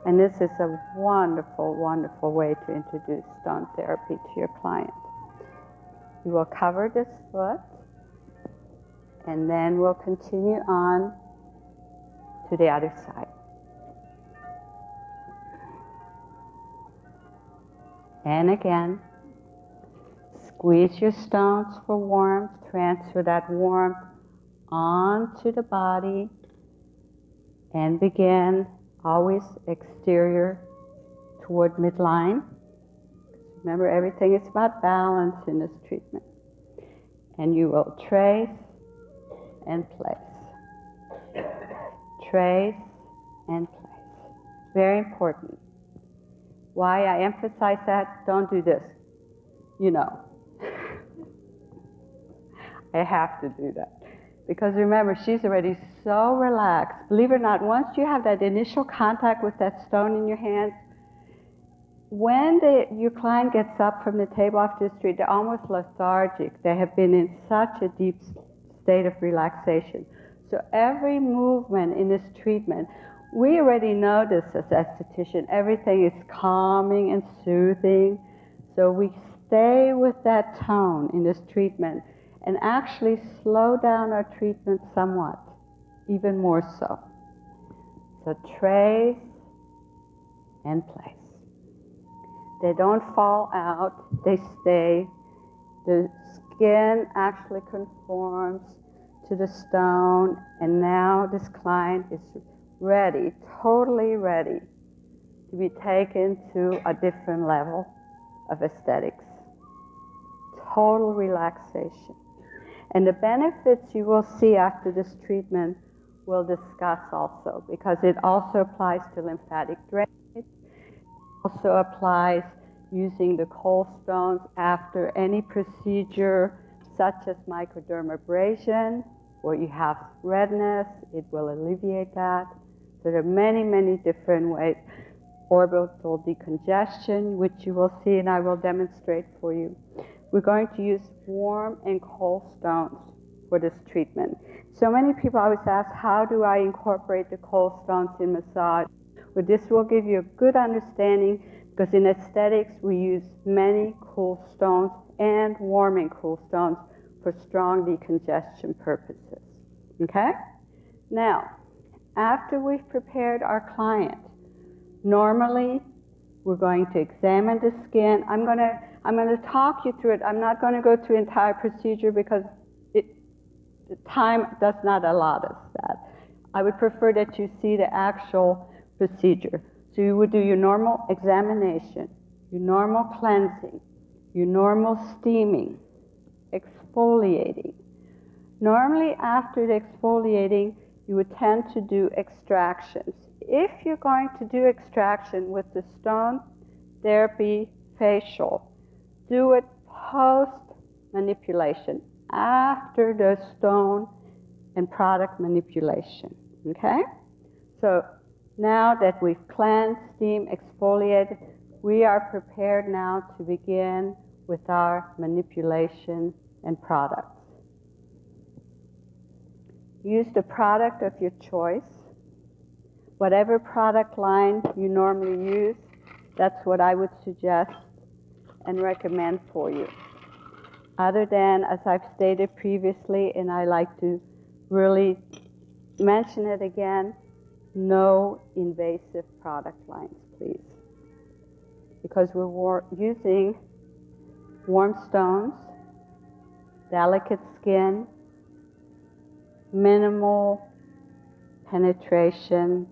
And this is a wonderful, wonderful way to introduce stone therapy to your client. You will cover this foot, and then we'll continue on to the other side. And again, squeeze your stones for warmth, transfer that warmth onto the body, and begin always exterior toward midline. Remember, everything is about balance in this treatment. And you will trace and place. Trace and place. Very important. Why I emphasize that? Don't do this. You know. I have to do that. Because remember, she's already so relaxed. Believe it or not, once you have that initial contact with that stone in your hands, when your client gets up from the table after the street, they're almost lethargic. They have been in such a deep state of relaxation. So every movement in this treatment, we already know this as esthetician. Everything is calming and soothing. So we stay with that tone in this treatment and actually slow down our treatment somewhat, even more so. So trace and place. They don't fall out, they stay. The skin actually conforms to the stone, and now this client is ready, totally ready to be taken to a different level of aesthetics. Total relaxation. And the benefits you will see after this treatment we'll discuss also, because it also applies to lymphatic drainage. It also applies using the cold stones after any procedure, such as microdermabrasion, where you have redness, it will alleviate that. So there are many, many different ways. Orbital decongestion, which you will see and I will demonstrate for you. We're going to use warm and cold stones for this treatment. So many people always ask, how do I incorporate the cold stones in massage? Well, this will give you a good understanding, because in aesthetics we use many cool stones and warm and cool stones for strong decongestion purposes. Okay? Now, after we've prepared our client, normally we're going to examine the skin. I'm going to talk you through it. I'm not going to go through the entire procedure because the time does not allow us that. I would prefer that you see the actual procedure. So you would do your normal examination, your normal cleansing, your normal steaming, exfoliating. Normally after the exfoliating, you would tend to do extractions. If you're going to do extraction with the stone therapy facial, do it post manipulation, after the stone and product manipulation. Okay? So now that we've cleansed, steamed, exfoliated, we are prepared now to begin with our manipulation and products. Use the product of your choice. Whatever product line you normally use, that's what I would suggest and recommend for you. Other than, as I've stated previously, and I like to really mention it again, no invasive product lines, please. Because we're using warm stones, delicate skin, minimal penetration.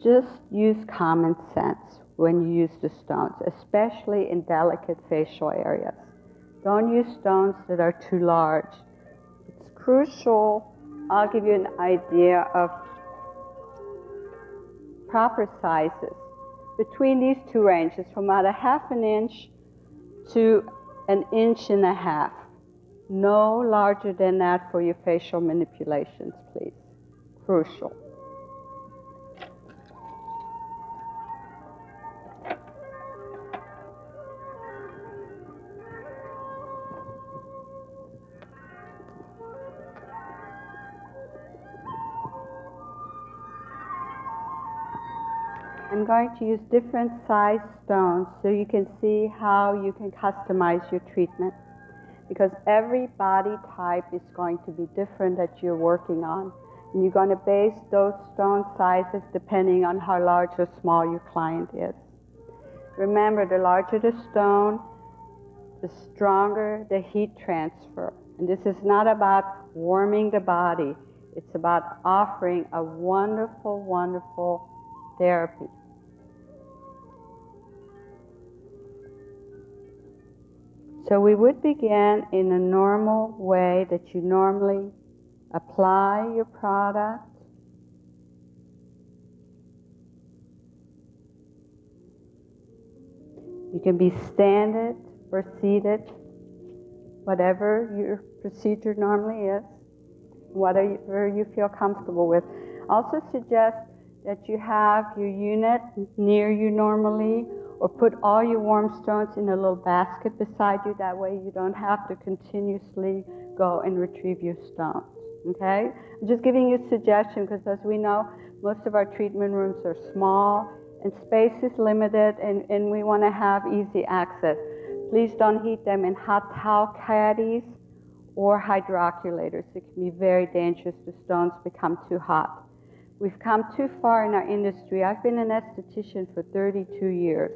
Just use common sense when you use the stones, especially in delicate facial areas. Don't use stones that are too large. It's crucial. I'll give you an idea of proper sizes. Between these two ranges, from about 1/2 inch to 1.5 inches. No larger than that for your facial manipulations, please. Crucial. I'm going to use different size stones so you can see how you can customize your treatment, because every body type is going to be different that you're working on. And you're going to base those stone sizes depending on how large or small your client is. Remember, the larger the stone, the stronger the heat transfer. And this is not about warming the body. It's about offering a wonderful, wonderful therapy. So we would begin in a normal way that you normally apply your product. You can be standing or seated, whatever your procedure normally is, whatever you feel comfortable with. Also suggest that you have your unit near you normally, or put all your warm stones in a little basket beside you. That way you don't have to continuously go and retrieve your stones. Okay? I'm just giving you a suggestion because, as we know, most of our treatment rooms are small and space is limited, and we want to have easy access. Please don't heat them in hot towel caddies or hydroculators. It can be very dangerous. The stones become too hot. We've come too far in our industry. I've been an esthetician for 32 years.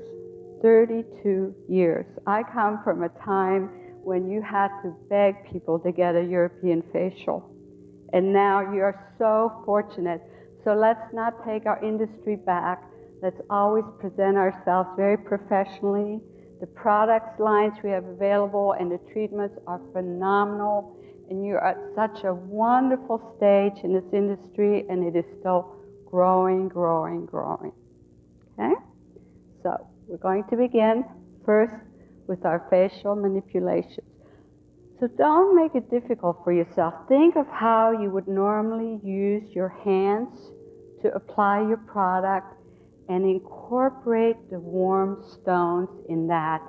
32 years. I come from a time when you had to beg people to get a European facial. And now you're so fortunate. So let's not take our industry back. Let's always present ourselves very professionally. The products lines we have available and the treatments are phenomenal. And you're at such a wonderful stage in this industry, and it is still growing, growing, growing. Okay? So we're going to begin first with our facial manipulations. So don't make it difficult for yourself. Think of how you would normally use your hands to apply your product and incorporate the warm stones in that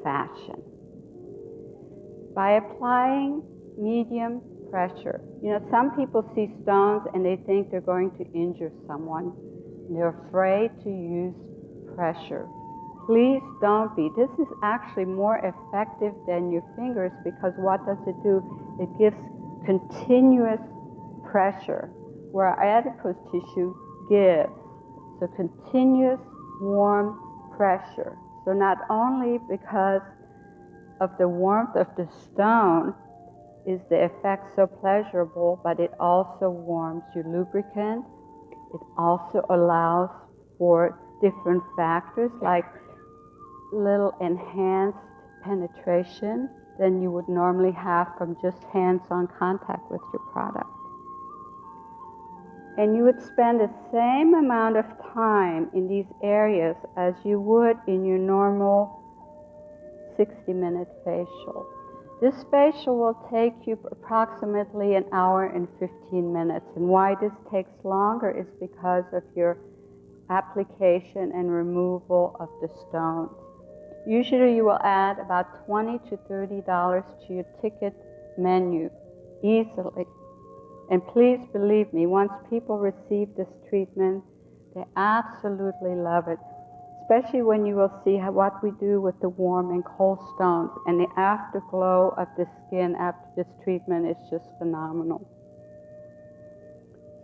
fashion. By applying medium pressure. You know, some people see stones and they think they're going to injure someone. They're afraid to use pressure. Please don't be. This is actually more effective than your fingers, because what does it do? It gives continuous pressure where our adipose tissue gives. So continuous warm pressure. So not only because of the warmth of the stone is the effect so pleasurable, but it also warms your lubricant. It also allows for different factors like little enhanced penetration than you would normally have from just hands-on contact with your product. And you would spend the same amount of time in these areas as you would in your normal 60-minute facial. This facial will take you approximately an hour and 15 minutes. And why this takes longer is because of your application and removal of the stones. Usually you will add about $20 to $30 to your ticket menu easily. And please believe me, once people receive this treatment, they absolutely love it. Especially when you will see what we do with the warm and cold stones, and the afterglow of the skin after this treatment is just phenomenal.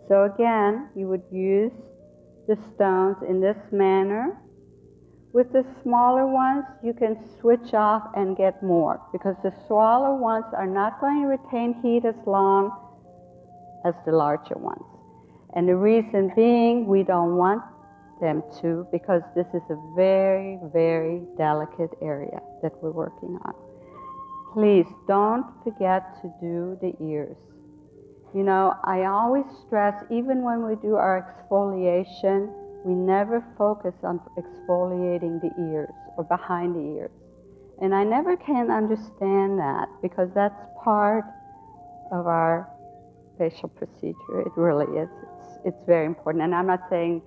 So again, you would use the stones in this manner. With the smaller ones, you can switch off and get more, because the smaller ones are not going to retain heat as long as the larger ones. And the reason being, we don't want them to, because this is a very, very delicate area that we're working on. Please don't forget to do the ears. You know, I always stress, even when we do our exfoliation, we never focus on exfoliating the ears or behind the ears. And I never can understand that, because that's part of our facial procedure. It really is. It's very important. And I'm not saying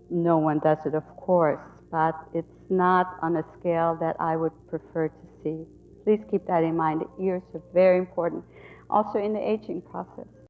no one does it, of course, but it's not on a scale that I would prefer to see. Please keep that in mind. The ears are very important. Also in the aging process.